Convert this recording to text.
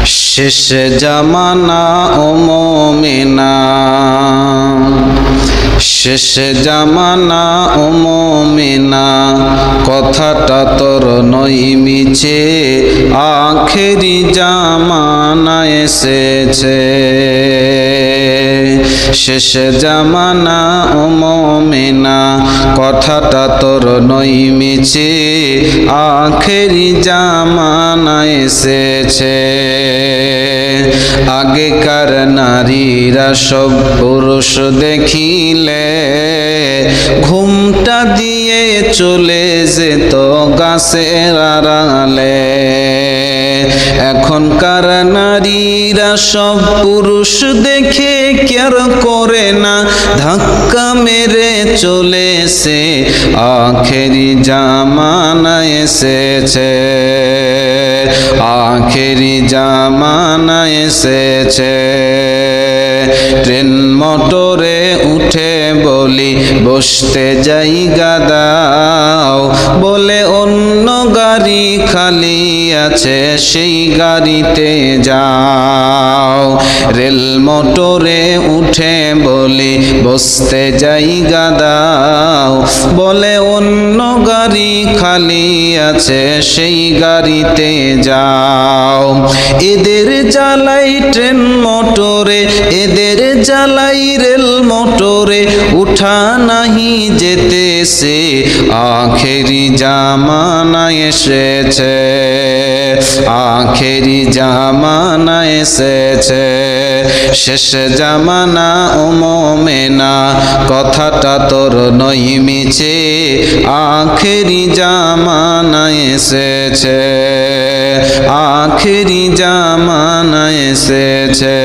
শেষ জামানা ও মুমিনা, শেষ জামানা ও মুমিনা, কথাটা তোর নই মিছে, আখেরি জামানা এসেছে। শেষ জামানা ও মুমিনা, কথাটা তোর নই মিছে, আখেরি জামানা এসেছে। আগেকার নারীরা সব পুরুষ দেখিলে ঘুমটা দিয়ে চলে যেত গাছের আড়ালে। এখনকার নারীরা সব পুরুষ দেখে কেয়ার করে না, ধাক্কা মেরে চলেছে, আখেরি জামানা এসেছে, আখেরি জামানা এসেছে। ট্রেন মোটরে উঠে বলি বসতে জায়গা দাও, বলে অন্য গাড়ি খালি আছে সেই গাড়িতে যাও। রেল মোটরে উঠে বলি বসতে জায়গা দাও, বলে অন্য গাড়ি খালি আছে সেই গাড়িতে যাও। এদের জ্বালাই ট্রেন মোটরে, এদের জ্বালাই রেল মোটরে, উঠা নাহি যেতেছে, আখেরি জামানা এসেছে, আখেরি জামানা এসেছে। শেষ জামানা ও মুমিনা, কথাটা তোর নই মিছে, আখেরি জামানা এসেছে, আখেরি জামানা এসেছে।